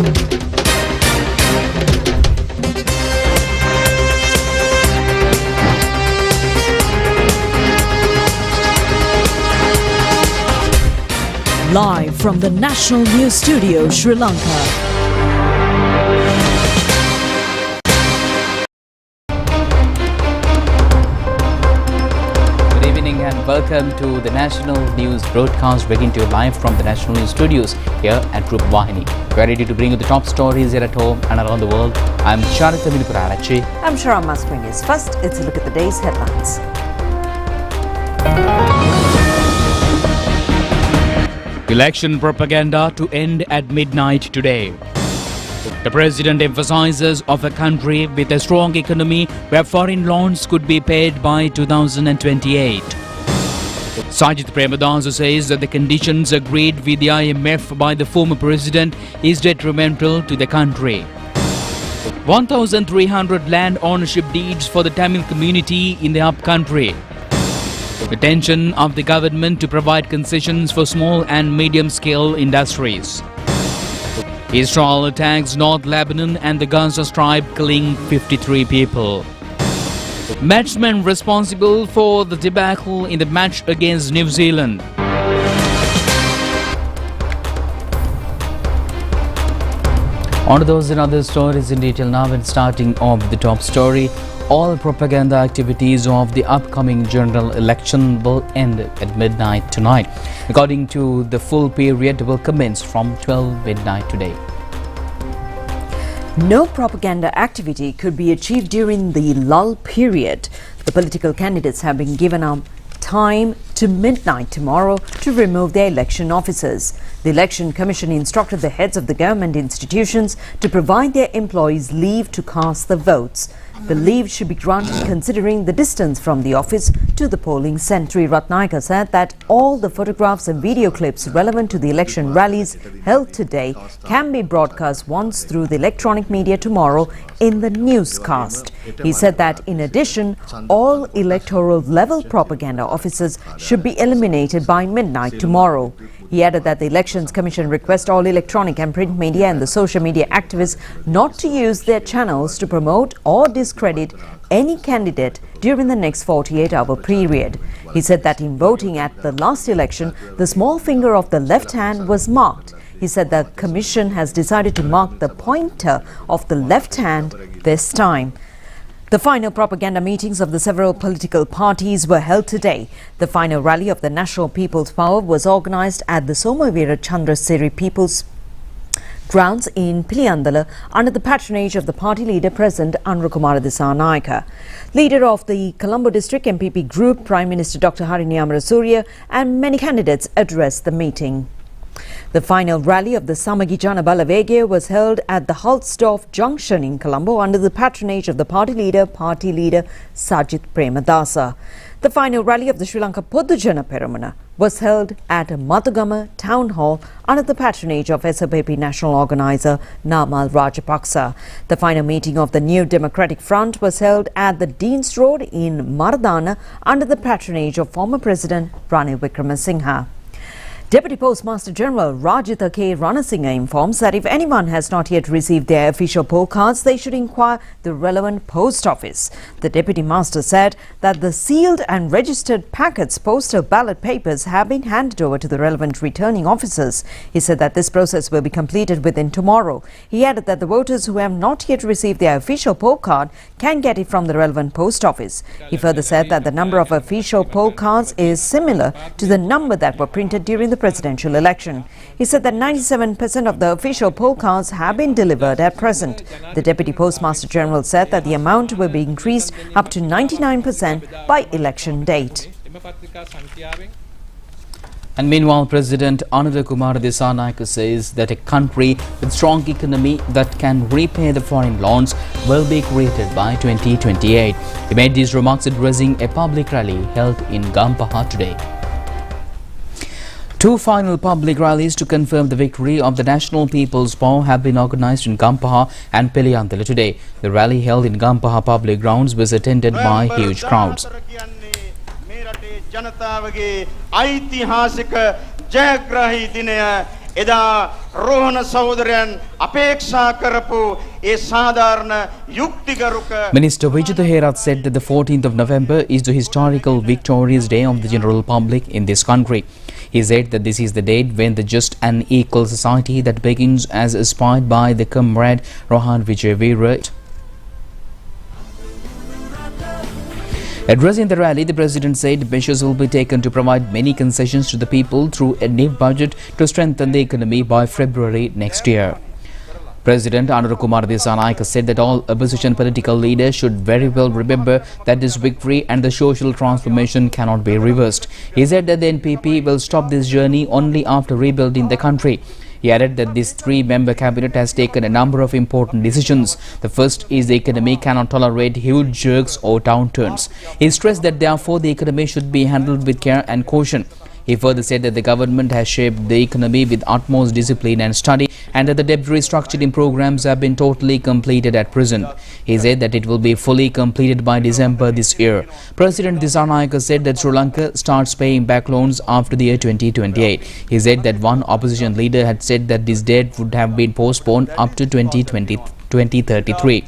Live from the National News Studio, Sri Lanka. Good evening and welcome to the National News broadcast, bringing to you live from the National News Studios here at Rupavahini. We're ready to bring you the top stories here at home and around the world. I'm Charita Minipurarachi. I'm Shara Maswingis. First, it's a look at the day's headlines. Election propaganda to end at midnight today. The President emphasizes of a country with a strong economy where foreign loans could be paid by 2028. Susil Premadasa says that the conditions agreed with the IMF by the former President is detrimental to the country. 1,300 land ownership deeds for the Tamil community in the upcountry. Attention of the government to provide concessions for small and medium-scale industries. Israel attacks North Lebanon and the Gaza Strip, killing 53 people. Batsman responsible for the debacle in the match against New Zealand. On to those and other stories in detail now, and starting off the top story. All propaganda activities of the upcoming general election will end at midnight tonight. According to the full period, will commence from 12 midnight today. No propaganda activity could be achieved during the lull period. The political candidates have been given time to midnight tomorrow to remove their election officers. The Election Commission instructed the heads of the government institutions to provide their employees leave to cast the votes. The leave should be granted considering the distance from the office to the polling centre. Ratnayaka said that all the photographs and video clips relevant to the election rallies held today can be broadcast once through the electronic media tomorrow in the newscast. He said that in addition, all electoral level propaganda offices should be eliminated by midnight tomorrow. He added that the Elections Commission requests all electronic and print media and the social media activists not to use their channels to promote or discredit any candidate during the next 48-hour period. He said that in voting at the last election, the small finger of the left hand was marked. He said the Commission has decided to mark the pointer of the left hand this time. The final propaganda meetings of the several political parties were held today. The final rally of the National People's Power was organised at the Somavira Chandrasiri People's Grounds in Piliyandala under the patronage of the party leader President Anura Kumara. Leader of the Colombo District MPP Group, Prime Minister Dr. Harini Amarasuriya and many candidates addressed the meeting. The final rally of the Samagi Jana Balavegya was held at the Halsdorf Junction in Colombo under the patronage of the party leader Susil Premadasa. The final rally of the Sri Lanka Podujana Peramana was held at Matugama Town Hall under the patronage of SLPP National Organiser Namal Rajapaksa. The final meeting of the New Democratic Front was held at the Deans Road in Maradana under the patronage of former President Ranil Wickremesinghe. Deputy Postmaster General Rajitha K. Ranasinghe informs that if anyone has not yet received their official poll cards, they should inquire the relevant post office. The Deputy Master said that the sealed and registered packets postal ballot papers have been handed over to the relevant returning officers. He said that this process will be completed within tomorrow. He added that the voters who have not yet received their official poll card can get it from the relevant post office. He further said that the number of official poll cards is similar to the number that were printed during the presidential election. He said that 97% of the official poll cards have been delivered at present. The Deputy Postmaster General said that the amount will be increased up to 99% by election date. And meanwhile, President Anura Kumara says that a country with strong economy that can repay the foreign loans will be created by 2028. He made these remarks addressing a public rally held in Gampaha today. Two final public rallies to confirm the victory of the National People's Power have been organized in Gampaha and Piliyandala today. The rally held in Gampaha public grounds was attended by huge crowds. එදා රෝහණ සහෝදරයන් අපේක්ෂා කරපු ඒ සාධාරණ යුක්තිගරුක Minister Vijeta Hisat said that the 14th of November is the historical victorious day of the general public in this country. He said that this is the date when the just and equal society that begins as aspired by the comrade Rohan Vijayveera. Addressing the rally, the President said measures will be taken to provide many concessions to the people through a new budget to strengthen the economy by February next year. President Anura Kumara said that all opposition political leaders should very well remember that this victory and the social transformation cannot be reversed. He said that the NPP will stop this journey only after rebuilding the country. He added that this three-member cabinet has taken a number of important decisions. The first is the economy cannot tolerate huge jerks or downturns. He stressed that therefore the economy should be handled with care and caution. He further said that the government has shaped the economy with utmost discipline and study and that the debt restructuring programs have been totally completed at present. He said that it will be fully completed by December this year. President Dissanayake said that Sri Lanka starts paying back loans after the year 2028. He said that one opposition leader had said that this date would have been postponed up to 2033.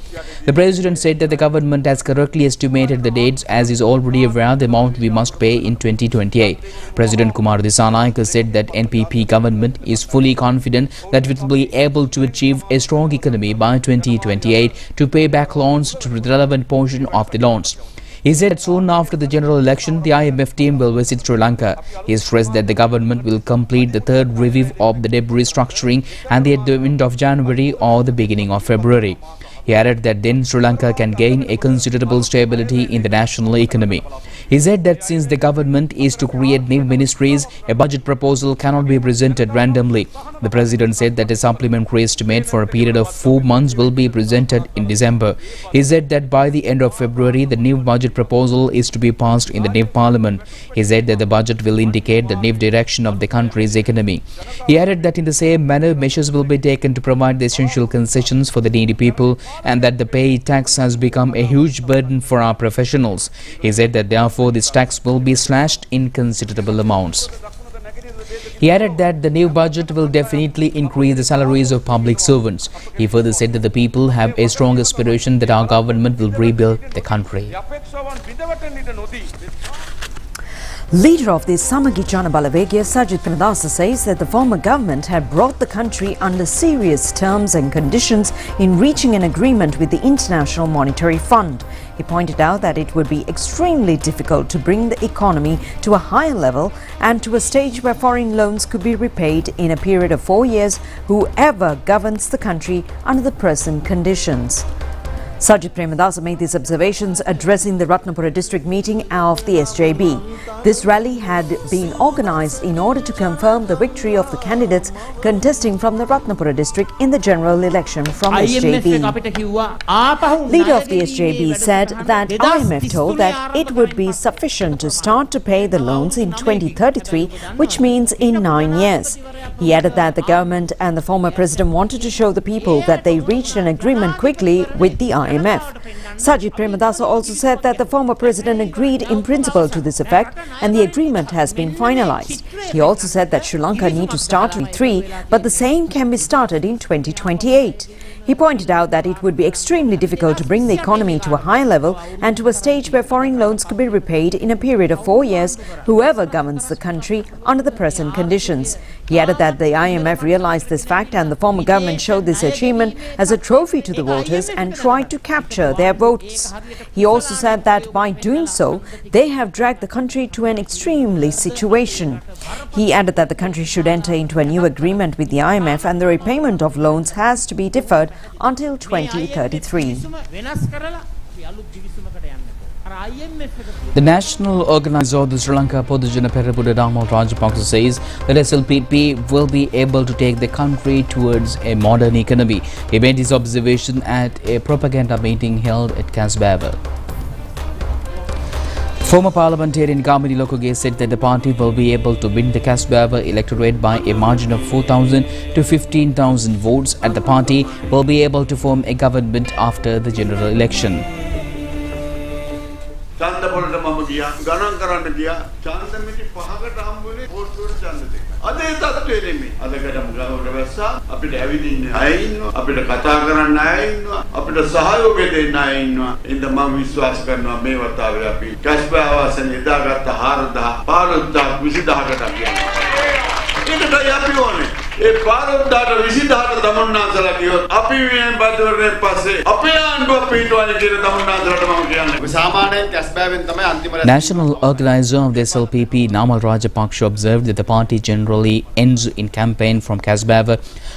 The President said that the government has correctly estimated the dates as is already aware the amount we must pay in 2028. President Kumara Dissanayake said that NPP government is fully confident that it will be able to achieve a strong economy by 2028 to pay back loans to the relevant portion of the loans. He said that soon after the general election, the IMF team will visit Sri Lanka. He stressed that the government will complete the third review of the debt restructuring at the end of January or the beginning of February. He added that then Sri Lanka can gain a considerable stability in the national economy. He said that since the government is to create new ministries, a budget proposal cannot be presented randomly. The President said that a supplementary estimate for a period of 4 months will be presented in December. He said that by the end of February, the new budget proposal is to be passed in the new parliament. He said that the budget will indicate the new direction of the country's economy. He added that in the same manner, measures will be taken to provide the essential concessions for the needy people and that the pay tax has become a huge burden for our professionals. He said that therefore this tax will be slashed in considerable amounts. He added that the new budget will definitely increase the salaries of public servants. He further said that the people have a strong aspiration that our government will rebuild the country. Leader of the Samagi Jana Balawegya, Susil Premadasa, says that the former government had brought the country under serious terms and conditions in reaching an agreement with the International Monetary Fund. He pointed out that it would be extremely difficult to bring the economy to a higher level and to a stage where foreign loans could be repaid in a period of 4 years, whoever governs the country under the present conditions. Susil Premadasa made these observations addressing the Ratnapura district meeting of the SJB. This rally had been organised in order to confirm the victory of the candidates contesting from the Ratnapura district in the general election from SJB. Leader of the SJB said that IMF told that it would be sufficient to start to pay the loans in 2033, which means in 9 years. He added that the government and the former president wanted to show the people that they reached an agreement quickly with the IMF. Susil Premadasa also said that the former president agreed in principle to this effect and the agreement has been finalized. He also said that Sri Lanka need to start in 3, but the same can be started in 2028. He pointed out that it would be extremely difficult to bring the economy to a high level and to a stage where foreign loans could be repaid in a period of 4 years, whoever governs the country under the present conditions. He added that the IMF realized this fact and the former government showed this achievement as a trophy to the voters and tried to capture their votes. He also said that by doing so, they have dragged the country to an extremely situation. He added that the country should enter into a new agreement with the IMF and the repayment of loans has to be deferred until 2033. The national organizer of the Sri Lanka Podujana Perapuda Damal Rajapaksa says that SLPP will be able to take the country towards a modern economy. He made his observation at a propaganda meeting held at Casbaba. Former parliamentarian Kamini Lokoge said that the party will be able to win the Casbaba electorate by a margin of 4,000 to 15,000 votes and the party will be able to form a government after the general election. ගියා ගණන් කරන්න ගියා ඡන්ද මිටි 5කට හම්බුනේ පොස්ටුවට ඡන්ද දෙක. අද ඒ තත්ත්වෙ නෙමෙයි. අදකටම ගාවට වැස්සා අපිට ඇවිදින්න අය ඉන්නවා අපිට කතා කරන්න අය ඉන්නවා අපිට සහයෝගය දෙන්න අය ඉන්නවා. ඉතින් මම විශ්වාස කරනවා මේ වතාවේ අපි කැස්බ ආවාසන එදාගත්ත 4000 20000කට කියනවා. ඒකටයි අපි ඕනේ. ඒ 4000ට 20000ට දමන්නාන්සලා කියොත් අපි මේ බද්දවරෙන් පස්සේ අපේ ආණ්ඩුව පිටවන්නේ කියන දමන්නාන්සලාට මම කියන්නේ. සාමාන්‍යයෙන් කැස්බෑවෙන් තමයි අන්තිම National organizer of the SLPP, Namal Rajapaksa, observed that the party generally ends in campaign from Kasbava,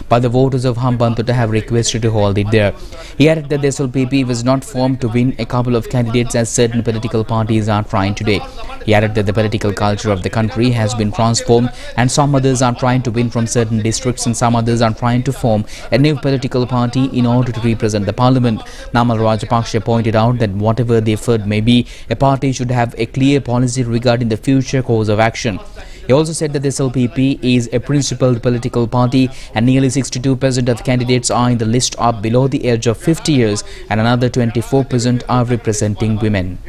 but the voters of Hambantota have requested to hold it there. He added that the SLPP was not formed to win a couple of candidates as certain political parties are trying today. He added that the political culture of the country has been transformed and some others are trying to win from certain districts and some others are trying to form a new political party in order to represent the parliament. Namal Rajapaksa pointed out that whatever the effort may be, a party should have a clear policy regarding the future course of action. He also said that the SLPP is a principled political party and nearly 62% of candidates are in the list are below the age of 50 years and another 24% are representing women.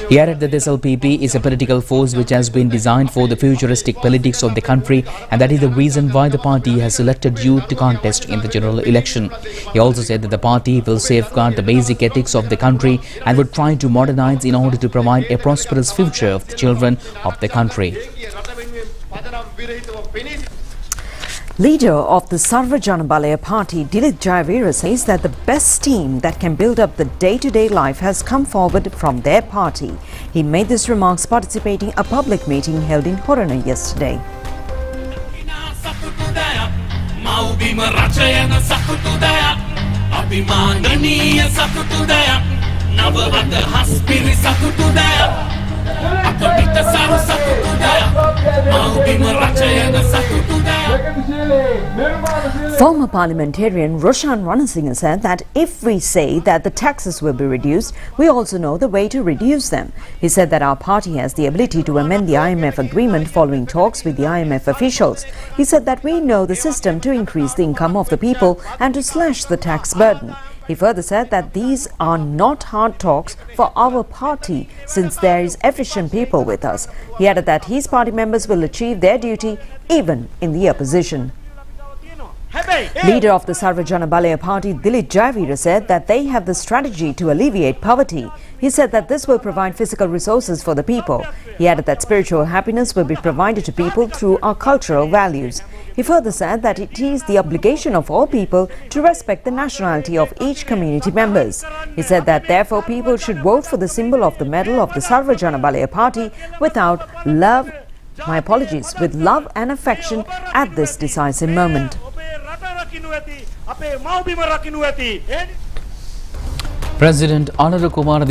He added that the SLPP is a political force which has been designed for the futuristic politics of the country and that is the reason why the party has selected youth to contest in the general election. He also said that the party will safeguard the basic ethics of the country and would try to modernize in order to provide a prosperous future of the children of the country. Leader of the Sarva Jana Balaya party, Dilip Jayavira, says that the best team that can build up the day-to-day life has come forward from their party. He made these remarks participating a public meeting held in Horana yesterday. Former parliamentarian Roshan Ranasinghe said that if we say that the taxes will be reduced, we also know the way to reduce them. He said that our party has the ability to amend the IMF agreement following talks with the IMF officials. He said that we know the system to increase the income of the people and to slash the tax burden. He further said that these are not hard talks for our party since there is efficient people with us. He added that his party members will achieve their duty even in the opposition. Leader of the Sarva Jana Balaya party, Dilip Jayavira, said that they have the strategy to alleviate poverty. He said that this will provide physical resources for the people. He added that spiritual happiness will be provided to people through our cultural values. He further said that it is the obligation of all people to respect the nationality of each community members. He said that therefore people should vote for the symbol of the medal of the Sarva Jana Balaya party with love and affection at this decisive moment. President Anura Kumara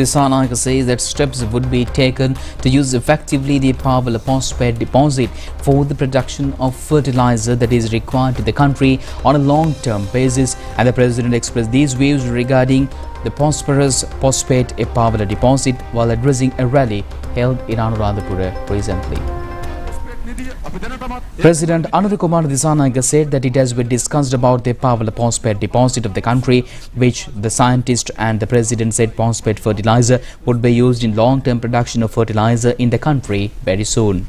says that steps would be taken to use effectively the power postpaid deposit for the production of fertilizer that is required to the country on a long-term basis, and the President expressed these views regarding the prosperous postpaid power deposit while addressing a rally held in Anuradhapura recently. President Anura Kumara said that it has been discussed about the power postpaid deposit of the country, which the scientist and the President said postpaid fertilizer would be used in long-term production of fertilizer in the country very soon.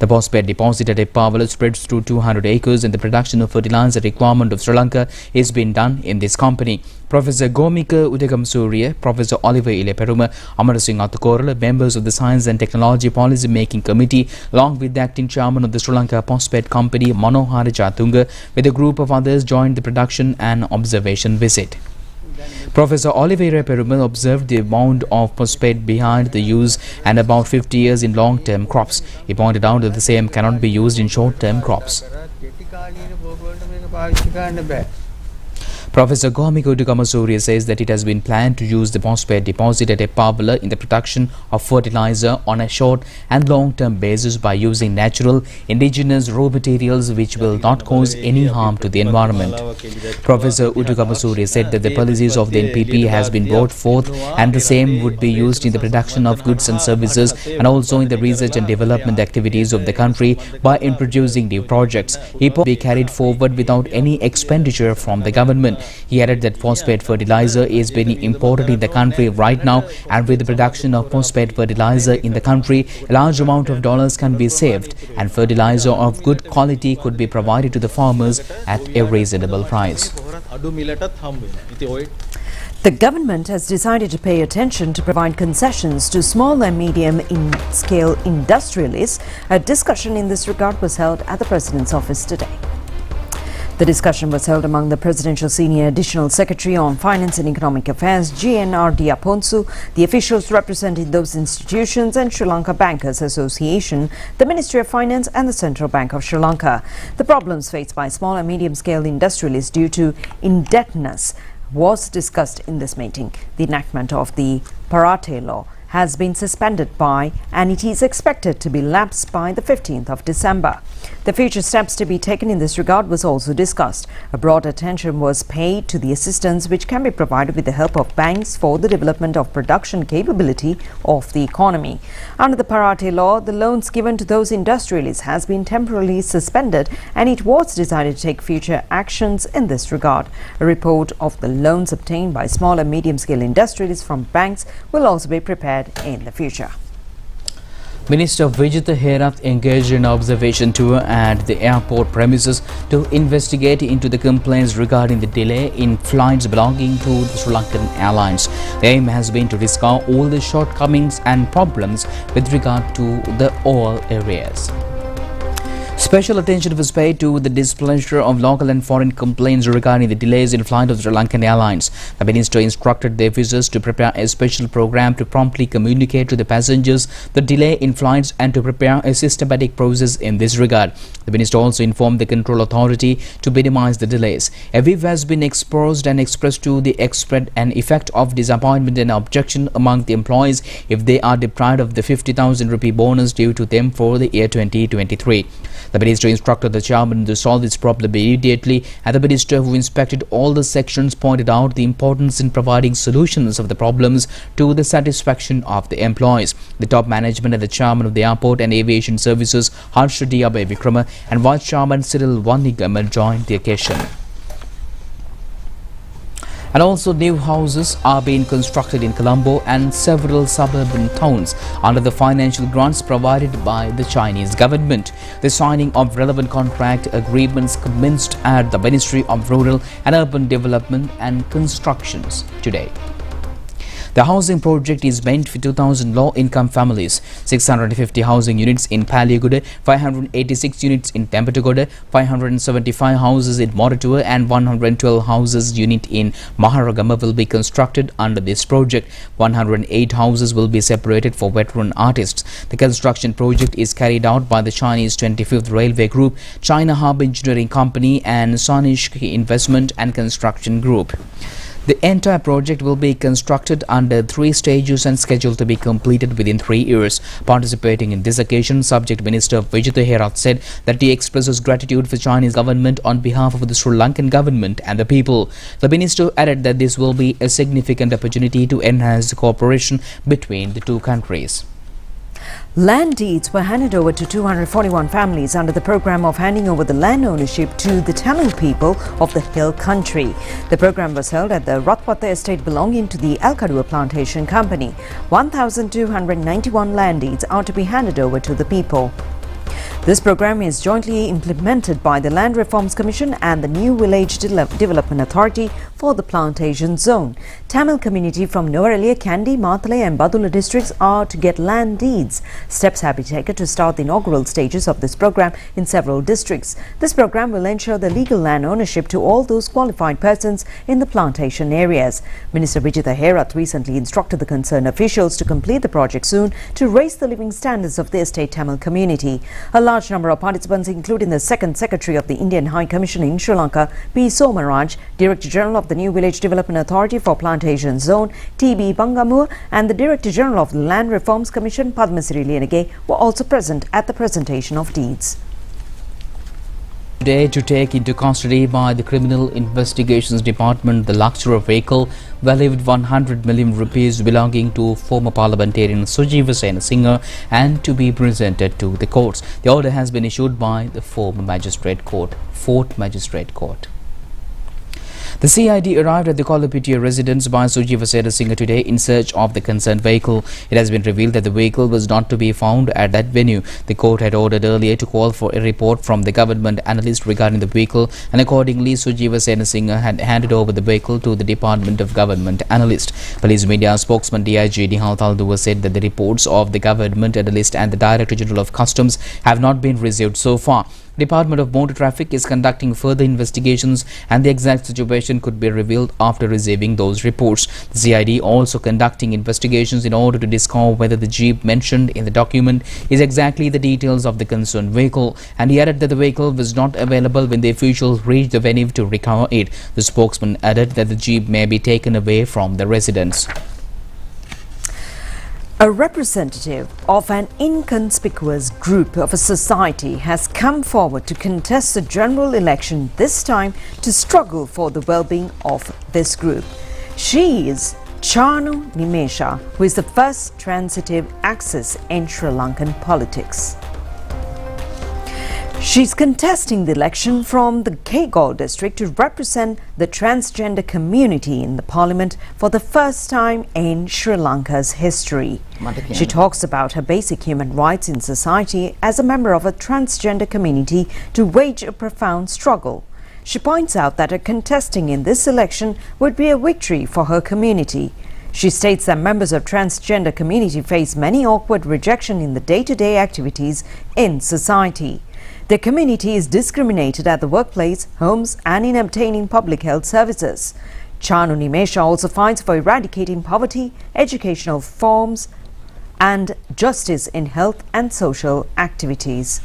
The postpaid deposit at Eppavala spreads through 200 acres and the production of fertilizer requirement of Sri Lanka is being done in this company. Professor Gomika Udagamsuriya, Professor Oliver Ileperuma, Amarasinghe Athukorala, members of the Science and Technology Policy Making Committee, along with the acting chairman of the Sri Lanka Postpaid Company, Manohara Chatunga, with a group of others joined the production and observation visit. Professor Oliveira Perumal observed the amount of postpaid behind the use and about 50 years in long-term crops. He pointed out that the same cannot be used in short-term crops. Professor Gomika Udagamsuriya says that it has been planned to use the postpaid deposit at Eppavala in the production of fertilizer on a short and long-term basis by using natural, indigenous raw materials which will not cause any harm to the environment. Professor Udagamsuriya said that the policies of the NPP has been brought forth and the same would be used in the production of goods and services and also in the research and development activities of the country by introducing new projects. He be carried forward without any expenditure from the government. He added that phosphate fertilizer is being imported in the country right now, and with the production of phosphate fertilizer in the country, a large amount of dollars can be saved and fertilizer of good quality could be provided to the farmers at a reasonable price. The government has decided to pay attention to provide concessions to small and medium-scale industrialists. A discussion in this regard was held at the President's office today. The discussion was held among the Presidential Senior Additional Secretary on Finance and Economic Affairs, GNR Diaponsu, the officials representing those institutions and Sri Lanka Bankers Association, the Ministry of Finance and the Central Bank of Sri Lanka. The problems faced by small and medium-scale industrialists due to indebtedness was discussed in this meeting. The enactment of the Parate law has been suspended by, and it is expected to be lapsed by the 15th of December. The future steps to be taken in this regard was also discussed. A broad attention was paid to the assistance which can be provided with the help of banks for the development of production capability of the economy. Under the Parate law, the loans given to those industrialists has been temporarily suspended, and it was decided to take future actions in this regard. A report of the loans obtained by small and medium-scale industrialists from banks will also be prepared in the future. Minister Vijeta Hisat engaged in an observation tour at the airport premises to investigate into the complaints regarding the delay in flights belonging to the Sri Lankan Airlines. The aim has been to discover all the shortcomings and problems with regard to the all areas. Special attention was paid to the displeasure of local and foreign complaints regarding the delays in flight of the Sri Lankan Airlines. The minister instructed the officers to prepare a special program to promptly communicate to the passengers the delay in flights and to prepare a systematic process in this regard. The minister also informed the control authority to minimize the delays. A view has been exposed and expressed to the spread and effect of disappointment and objection among the employees if they are deprived of the 50,000 rupee bonus due to them for the year 2023. The minister instructed the chairman to solve this problem immediately, and the minister, who inspected all the sections, pointed out the importance in providing solutions of the problems to the satisfaction of the employees. The top management and the chairman of the airport and aviation services, Harsha Diabe Vikrama, and vice chairman Cyril Vanigam joined the occasion. And also new houses are being constructed in Colombo and several suburban towns under the financial grants provided by the Chinese government. The signing of relevant contract agreements commenced at the Ministry of Rural and Urban Development and Constructions today. The housing project is meant for 2,000 low-income families, 650 housing units in Paliaguda, 586 units in Tempatagoda, 575 houses in Moratua and 112 houses unit in Maharagama will be constructed under this project. 108 houses will be separated for veteran artists. The construction project is carried out by the Chinese 25th Railway Group, China Harbour Engineering Company and Sanishki Investment and Construction Group. The entire project will be constructed under 3 stages and scheduled to be completed within 3 years. Participating in this occasion, Subject Minister Vijeta Hisat said that he expresses gratitude for Chinese government on behalf of the Sri Lankan government and the people. The minister added that this will be a significant opportunity to enhance the cooperation between the two countries. Land deeds were handed over to 241 families under the program of handing over the land ownership to the Tamil people of the Hill Country. The program was held at the Ratwatha estate belonging to the Alkadua Plantation Company. 1,291 land deeds are to be handed over to the people. This program is jointly implemented by the Land Reforms Commission and the New Village Development Authority for the Plantation Zone. Tamil community from Nuwara, Kandy, Matale and Badula districts are to get land deeds. Steps have been taken to start the inaugural stages of this program in several districts. This program will ensure the legal land ownership to all those qualified persons in the plantation areas. Minister Vijeta Hisat recently instructed the concerned officials to complete the project soon to raise the living standards of the estate Tamil community. A large number of participants, including the Second Secretary of the Indian High Commission in Sri Lanka, P. Somaraj, Director General of the New Village Development Authority for Plantation Zone, T.B. Bangamur, and the Director General of the Land Reforms Commission, Padmasiri Lienage, were also present at the presentation of deeds. Today, to take into custody by the Criminal Investigations Department the luxury vehicle valued 100 million rupees belonging to former parliamentarian Sujeeva Singh and to be presented to the courts. The order has been issued by the Fourth Magistrate Court. The CID arrived at the Colombo residence by Vijeta today in search of the concerned vehicle. It has been revealed that the vehicle was not to be found at that venue. The court had ordered earlier to call for a report from the government analyst regarding the vehicle, and accordingly Vijeta had handed over the vehicle to the Department of Government Analyst. Police media spokesman DIG Nihaltalduwa said that the reports of the government analyst and the Director General of Customs have not been received so far. Department of Motor Traffic is conducting further investigations, and the exact situation could be revealed after receiving those reports. The CID also conducting investigations in order to discover whether the jeep mentioned in the document is exactly the details of the concerned vehicle, and he added that the vehicle was not available when the officials reached the venue to recover it. The spokesman added that the jeep may be taken away from the residence. A representative of an inconspicuous group of a society has come forward to contest the general election, this time to struggle for the well-being of this group. She is Chanu Nimesha, who is the first transitive axis in Sri Lankan politics. She's contesting the election from the Kegol district to represent the transgender community in the parliament for the first time in Sri Lanka's history. She talks about her basic human rights in society as a member of a transgender community to wage a profound struggle. She points out that her contesting in this election would be a victory for her community. She states that members of transgender community face many awkward rejection in the day-to-day activities in society. Their community is discriminated at the workplace, homes and in obtaining public health services. Chanu Nimesha also fights for eradicating poverty, educational reforms and justice in health and social activities.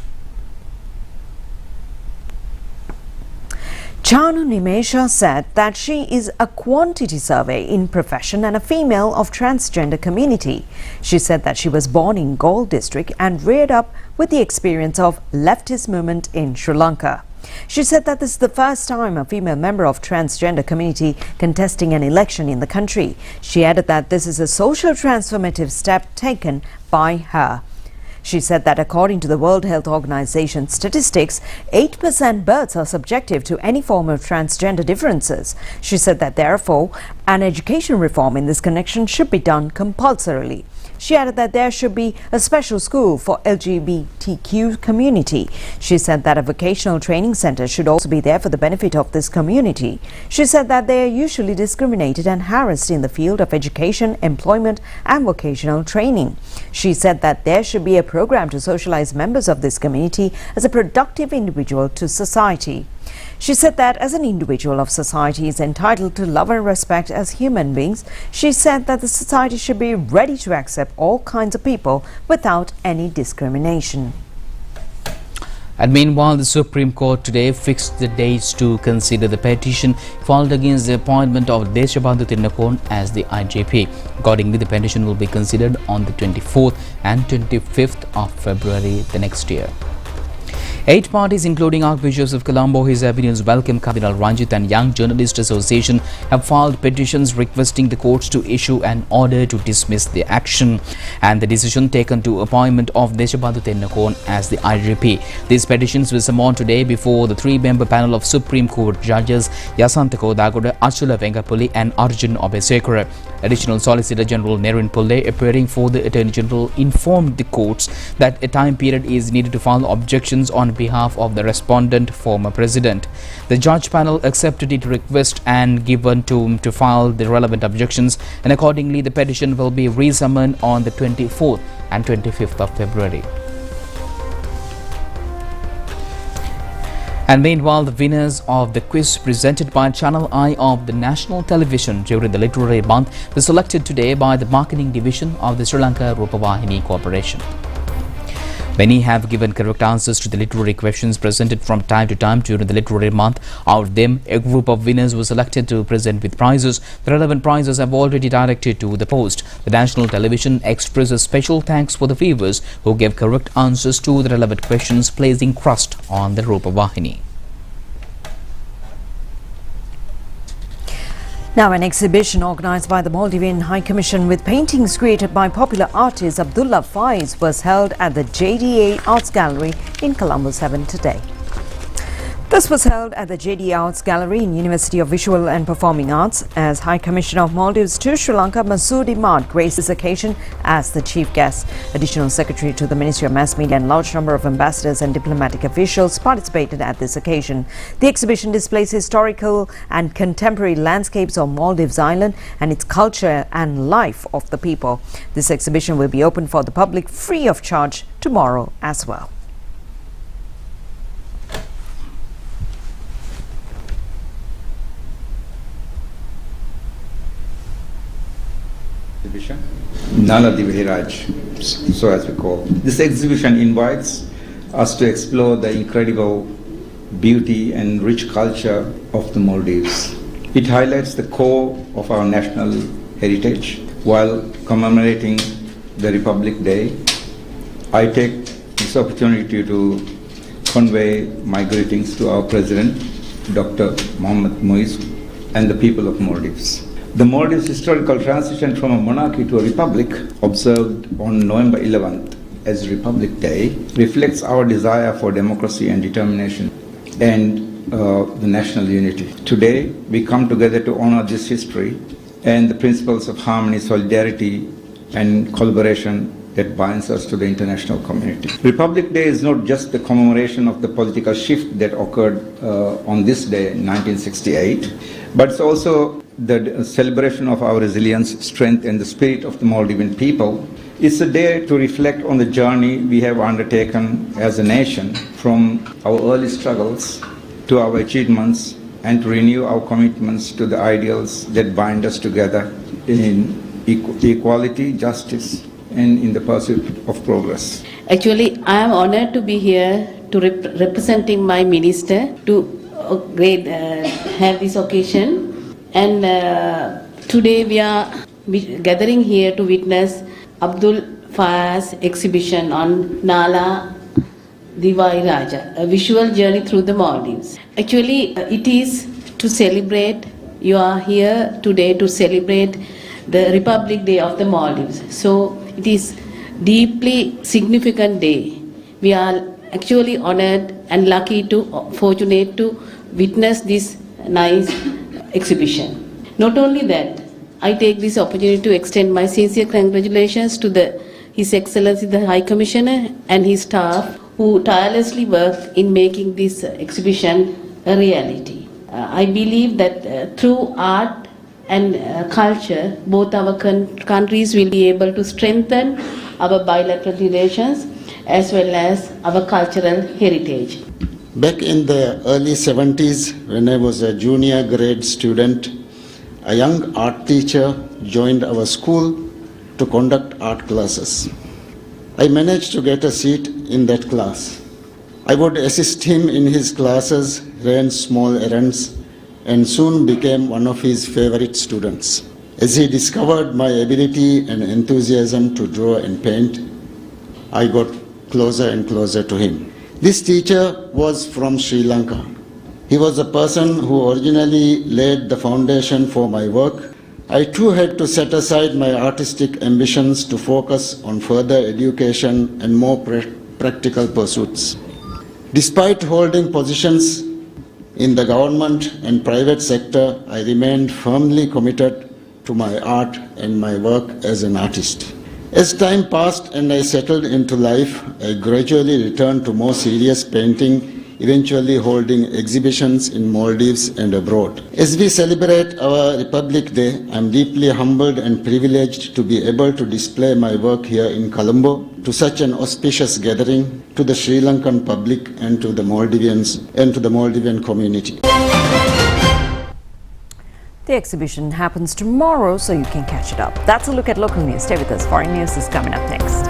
Chanu Nimesha said that she is a quantity survey in profession and a female of transgender community. She said that she was born in Galle district and reared up with the experience of leftist movement in Sri Lanka. She said that this is the first time a female member of transgender community contesting an election in the country. She added that this is a social transformative step taken by her. She said that according to the World Health Organization statistics, 8% births are subjective to any form of transgender differences. She said that therefore, an education reform in this connection should be done compulsorily. She added that there should be a special school for LGBTQ community. She said that a vocational training center should also be there for the benefit of this community. She said that they are usually discriminated and harassed in the field of education, employment and vocational training. She said that there should be a program to socialize members of this community as a productive individual to society. She said that as an individual of society is entitled to love and respect as human beings. She said that the society should be ready to accept all kinds of people without any discrimination. And meanwhile, the Supreme Court today fixed the dates to consider the petition filed against the appointment of Deshabandhu Thinnakon as the IGP. Accordingly, the petition will be considered on the 24th and 25th of February the next year. 8 parties, including Archbishops of Colombo, His Eminence Welcome Cardinal Ranjit and Young Journalist Association, have filed petitions requesting the courts to issue an order to dismiss the action and the decision taken to appointment of Deshabandhu Thinnakon as the IGP. These petitions were summoned today before the 3-member panel of Supreme Court judges Yasantha Kodagoda, Achula Vengapulli and Arjun Obesekara. Additional Solicitor General Nerin Pulle, appearing for the Attorney General, informed the courts that a time period is needed to file objections on behalf of the respondent, former president. The judge panel accepted its request and given to file the relevant objections, and accordingly the petition will be resummoned on the 24th and 25th of February. And meanwhile, the winners of the quiz presented by ChannelEye of the national television during the literary month were selected today by the marketing division of the Sri Lanka Rupavahini Corporation. Many have given correct answers to the literary questions presented from time to time during the literary month. Out of them, a group of winners was selected to present with prizes. The relevant prizes have already directed to the post. The national television expresses special thanks for the viewers who gave correct answers to the relevant questions, placing trust on the Rupavahini. Now, an exhibition organised by the Malian High Commission with paintings created by popular artist Abdullah F was held at the JDA Arts Gallery in Colombo 7 today. This was held at the JDA Arts Gallery in University of Visual and Performing Arts as High Commissioner of Maldives to Sri Lanka Masood Imad graced this occasion as the chief guest. Additional Secretary to the Ministry of Mass Media and large number of ambassadors and diplomatic officials participated at this occasion. The exhibition displays historical and contemporary landscapes of Maldives Island and its culture and life of the people. This exhibition will be open for the public free of charge tomorrow as well. Nala Diviraj, so as we call. This exhibition invites us to explore the incredible beauty and rich culture of the Maldives. It highlights the core of our national heritage while commemorating the Republic Day. I take this opportunity to convey my greetings to our President, Dr. Mohamed Moise, and the people of Maldives. The Maldives historical transition from a monarchy to a republic, observed on November 11th as Republic Day, reflects our desire for democracy and determination and the national unity. Today, we come together to honor this history and the principles of harmony, solidarity, and collaboration that binds us to the international community. Republic Day is not just the commemoration of the political shift that occurred on this day in 1968, but it's also the celebration of our resilience, strength, and the spirit of the Maldivian people. It's a day to reflect on the journey we have undertaken as a nation, from our early struggles to our achievements, and to renew our commitments to the ideals that bind us together in equality, justice, and in the pursuit of progress. Actually, I am honored to be here to representing my minister to have this occasion. And today we are gathering here to witness Abdul F's exhibition on Nala Diviraj, a visual journey through the Maldives. Actually, it is to celebrate, you are here today to celebrate the Republic Day of the Maldives. So it is deeply significant day. We are actually honored and fortunate to witness this nice exhibition. Not only that, I take this opportunity to extend my sincere congratulations to His Excellency the High Commissioner and his staff who tirelessly worked in making this exhibition a reality. I believe that through art and culture, both our countries will be able to strengthen our bilateral relations as well as our cultural heritage. Back in the early 70s, when I was a junior grade student, a young art teacher joined our school to conduct art classes. I managed to get a seat in that class. I would assist him in his classes, ran small errands, and soon became one of his favorite students. As he discovered my ability and enthusiasm to draw and paint, I got closer and closer to him. This teacher was from Sri Lanka. He was a person who originally laid the foundation for my work. I too had to set aside my artistic ambitions to focus on further education and more practical pursuits. Despite holding positions in the government and private sector, I remained firmly committed to my art and my work as an artist. As time passed and I settled into life, I gradually returned to more serious painting, eventually holding exhibitions in Maldives and abroad. As we celebrate our Republic Day, I am deeply humbled and privileged to be able to display my work here in Colombo to such an auspicious gathering, to the Sri Lankan public and to the Maldivians and to the Maldivian community. The exhibition happens tomorrow, so you can catch it up. That's a look at local news. Stay with us. Foreign news is coming up next.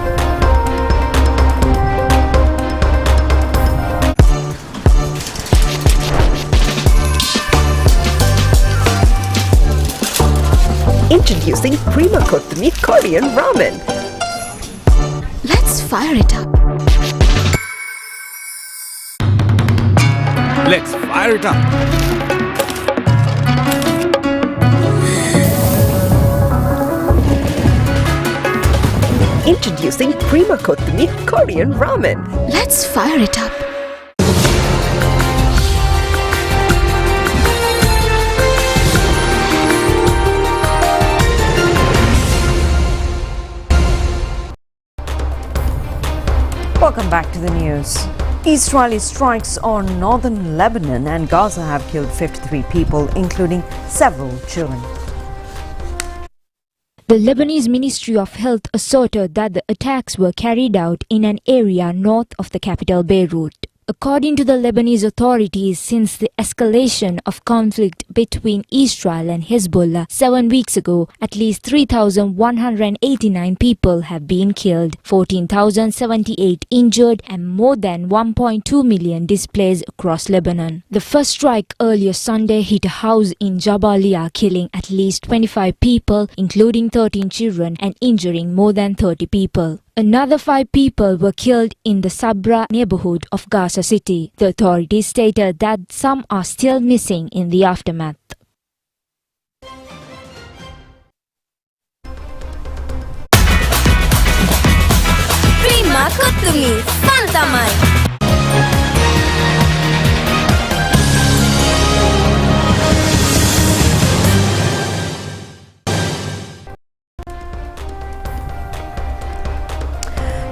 Introducing Prima Kottumi Korean Ramen. Let's fire it up. Let's fire it up. Introducing Prima Kottumi Korean Ramen. Let's fire it up. Welcome back to the news. Israeli strikes on northern Lebanon and Gaza have killed 53 people, including several children. The Lebanese Ministry of Health asserted that the attacks were carried out in an area north of the capital Beirut. According to the Lebanese authorities, since the escalation of conflict between Israel and Hezbollah 7 weeks ago, at least 3,189 people have been killed, 14,078 injured, and more than 1.2 million displaced across Lebanon. The first strike earlier Sunday hit a house in Jabalia, killing at least 25 people, including 13 children, and injuring more than 30 people. Another 5 people were killed in the Sabra neighborhood of Gaza City. The authorities stated that some are still missing in the aftermath. Prima Kutumi, Santamai.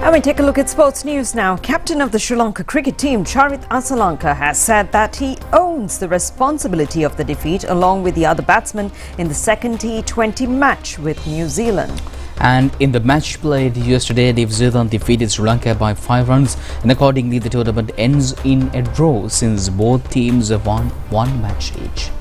And we take a look at sports news now. Captain of the Sri Lanka cricket team, Charith Asalanka, has said that he owns the responsibility of the defeat along with the other batsmen in the second T20 match with New Zealand. And in the match played yesterday, New Zealand defeated Sri Lanka by 5 runs, and accordingly the tournament ends in a draw since both teams have won 1 match each.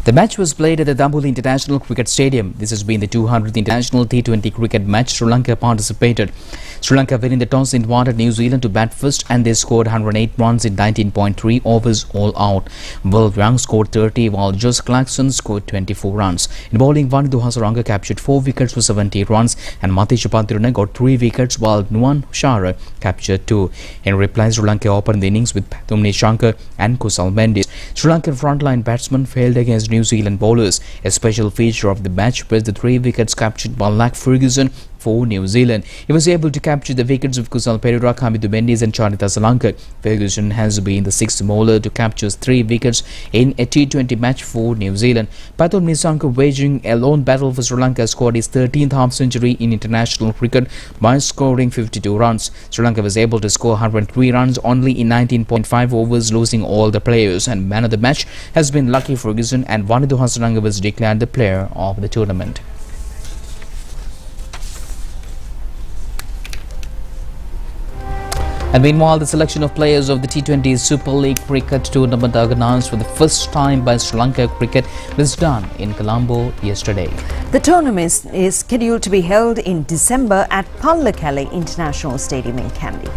The match was played at the Dambuli International Cricket Stadium. This has been the 200th international T20 cricket match Sri Lanka participated. Sri Lanka winning the toss invited New Zealand to bat first, and they scored 108 runs in 19.3 overs all out. Will Young scored 30 while Josh Clarkson scored 24 runs. In bowling, Vanidhu Hasaranga captured 4 wickets for 70 runs, and Matisha Pathirana got 3 wickets while Nuwan Shara captured 2. In reply, Sri Lanka opened the innings with Pathumni Shankar and Kusal Mendis. Sri Lankan frontline batsmen failed against New Zealand bowlers. A special feature of the match was the 3 wickets captured by Lack Ferguson for New Zealand. He was able to capture the wickets of Kusal Perera, Hamidou Mendes and Charith Asalanka. Ferguson has been the 6th bowler to capture 3 wickets in a T20 match for New Zealand. Pathumni Shankar, waging a lone battle for Sri Lanka, scored his 13th half-century in international cricket by scoring 52 runs. Sri Lanka was able to score 103 runs only in 19.5 overs, losing all the players, and man of the match has been Lucky Ferguson, and Vanidhu Hasaranga was declared the player of the tournament. And meanwhile, the selection of players of the T20 Super League cricket tournament organized for the first time by Sri Lanka Cricket was done in Colombo yesterday. The tournament is scheduled to be held in December at Pallekele International Stadium in Kandy.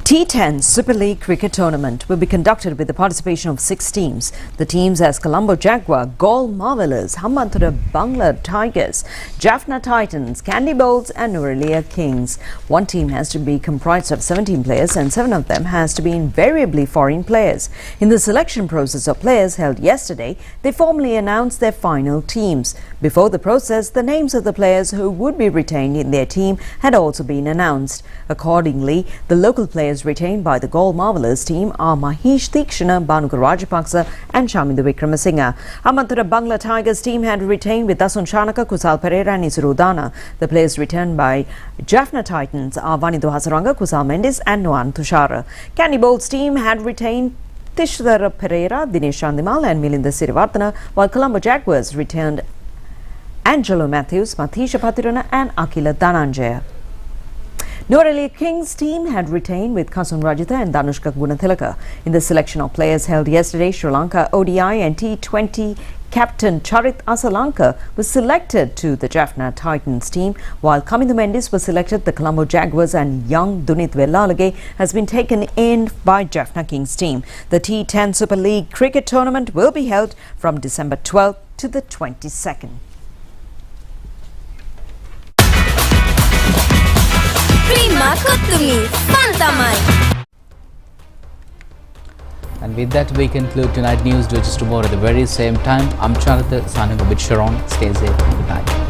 T10 Super League cricket tournament will be conducted with the participation of 6 teams. The teams as Colombo Jaguar, Galle Marvelous, Hambantota Bangla Tigers, Jaffna Titans, Kandy Bolts and Norelia Kings. One team has to be comprised of 17 players and 7 of them has to be invariably foreign players. In the selection process of players held yesterday, they formally announced their final teams. Before the process, the names of the players who would be retained in their team had also been announced. Accordingly, the local players retained by the Galle Marvelous team are Mahesh Thikshana, Bhanuka Rajapaksa and Shaminda Wickramasinghe. Hambantota Bangla Tigers team had retained with Dasun Chanaka, Kusal Perera and Isuru Dana. The players returned by Jaffna Titans are Vanidhu Hasaranga, Kusal Mendes and Nuwan Tushara. Kandy Bolts team had retained Tishthara Pereira, Dinesh Chandimal and Milinda Sirivartana, while Colombo Jaguars returned Angelo Matthews, Matisha Pathirana and Akila Dhananjaya. Norelia Kings team had retained with Kasun Rajitha and Danushka Gunathilaka. In the selection of players held yesterday, Sri Lanka ODI and T20 captain Charith Asalanka was selected to the Jaffna Titans team, while Hamidou Mendes was selected the Colombo Jaguars and young Dunith Velalage has been taken in by Jaffna Kings team. The T10 Super League cricket tournament will be held from December 12th to the 22nd. Prima Kutumi, Santamai. And with that, we conclude tonight's news. Do it tomorrow at the very same time. I'm Charith, signing off with Sharon. Stay safe. Good night.